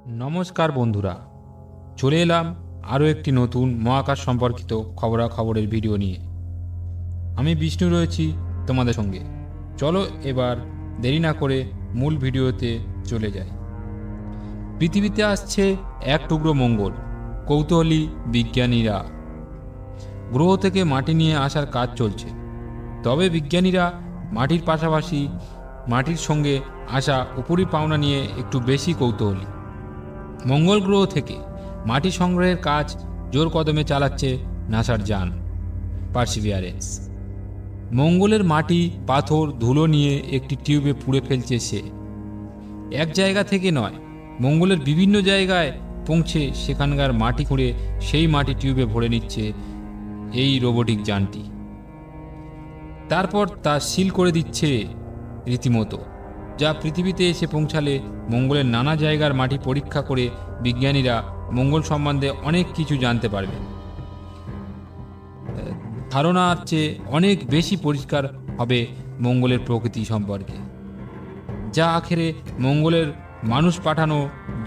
নমস্কার বন্ধুরা, চলে এলাম আরও একটি নতুন মহাকাশ সম্পর্কিত খবরাখবরের ভিডিও নিয়ে। আমি বিষ্ণু রয়েছি তোমাদের সঙ্গে। চলো এবার দেরি না করে মূল ভিডিওতে চলে যাই। পৃথিবীতে আসছে এক টুকরো মঙ্গল, কৌতূহলী বিজ্ঞানীরা। গ্রহ থেকে মাটি নিয়ে আসার কাজ চলছে, তবে বিজ্ঞানীরা মাটির পাশাপাশি মাটির সঙ্গে আসা উপরি পাওনা নিয়ে একটু বেশি কৌতূহলী। মঙ্গল গ্রহ থেকে মাটি সংগ্রহের কাজ জোর কদমে চালাচ্ছে নাসার যান পার্সিভিয়ারেন্স। মঙ্গলের মাটি, পাথর, ধুলো নিয়ে একটি টিউবে পুড়ে ফেলছে সে। এক জায়গা থেকে নয়, মঙ্গলের বিভিন্ন জায়গায় পৌঁছে সেখানকার মাটি খুঁড়ে সেই মাটি টিউবে ভরে নিচ্ছে এই রোবোটিক যানটি। তারপর তা সিল করে দিচ্ছে রীতিমতো, যা পৃথিবীতে এসে পৌঁছালে মঙ্গলের নানা জায়গার মাটি পরীক্ষা করে বিজ্ঞানীরা মঙ্গল সম্বন্ধে অনেক কিছু জানতে পারবে। ধারণার চেয়ে অনেক বেশি পরিষ্কার হবে মঙ্গলের প্রকৃতি সম্পর্কে, যা আখেরে মঙ্গলের মানুষ পাঠানো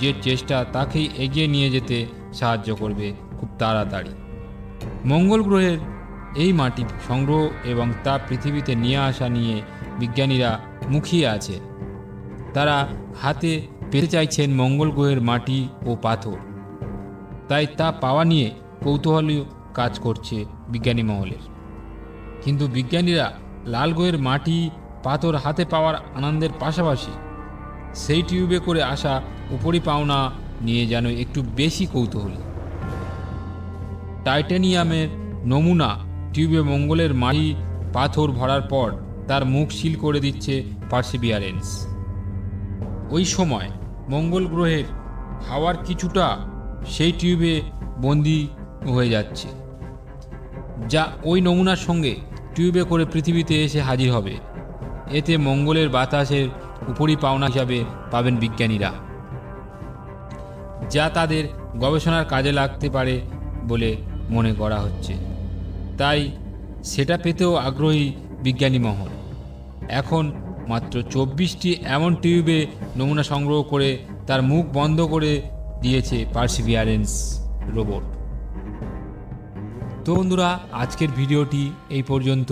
যে চেষ্টা তাকেই এগিয়ে নিয়ে যেতে সাহায্য করবে খুব তাড়াতাড়ি। মঙ্গল গ্রহের এই মাটি সংগ্রহ এবং তা পৃথিবীতে নিয়ে আসা নিয়ে বিজ্ঞানীরা মুখিয়ে আছে। তারা হাতে পেতে চাইছেন মঙ্গল গ্রহের মাটি ও পাথর, তাই তা পাওয়া নিয়ে কৌতূহলী কাজ করছে বিজ্ঞানী মহলের। কিন্তু বিজ্ঞানীরা লাল গ্রহের মাটি, পাথর হাতে পাওয়ার আনন্দের পাশাপাশি সেই টিউবে করে আসা উপরি পাওনা নিয়ে যেন একটু বেশি কৌতূহলী। টাইটানিয়ামের নমুনা টিউবে মঙ্গলের মাটি, পাথর ভরার পর তার মুখ সিল করে দিচ্ছে পার্সিভিয়ারেন্স। ওই সময় মঙ্গল গ্রহের হাওয়ার কিছুটা সেই টিউবে বন্দি হয়ে যাচ্ছে, যা ওই নমুনার সঙ্গে টিউবে করে পৃথিবীতে এসে হাজির হবে। এতে মঙ্গলের বাতাসের উপরি পাওনা হিসাবে পাবেন বিজ্ঞানীরা, যা তাদের গবেষণার কাজে লাগতে পারে বলে মনে করা হচ্ছে। তাই সেটা পেতেও আগ্রহী বিজ্ঞানী মহল। এখন মাত্র 24টি এমন টিউবে নমুনা সংগ্রহ করে তার মুখ বন্ধ করে দিয়েছে পার্সিভিয়ারেন্স রোবট। তো বন্ধুরা, আজকের ভিডিওটি এই পর্যন্ত।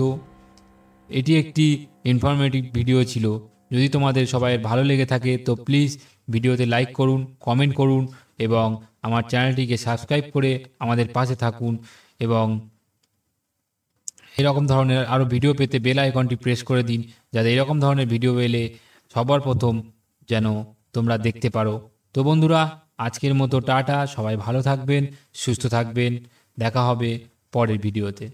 এটি একটি ইনফরমেটিভ ভিডিও ছিল। যদি তোমাদের সবাই ভালো লেগে থাকে তো প্লিজ ভিডিওতে লাইক করুন, কমেন্ট করুন এবং আমার চ্যানেলটিকে সাবস্ক্রাইব করে আমাদের পাশে থাকুন। এবং এরকম ধরনের আরও ভিডিও পেতে বেল আইকনটি প্রেস করে দিন, যাতে এরকম ধরনের ভিডিও এলে সবার প্রথম যেন তোমরা দেখতে পারো। তো বন্ধুরা, আজকের মতো টাটা। সবাই ভালো থাকবেন, সুস্থ থাকবেন। দেখা হবে পরের ভিডিওতে।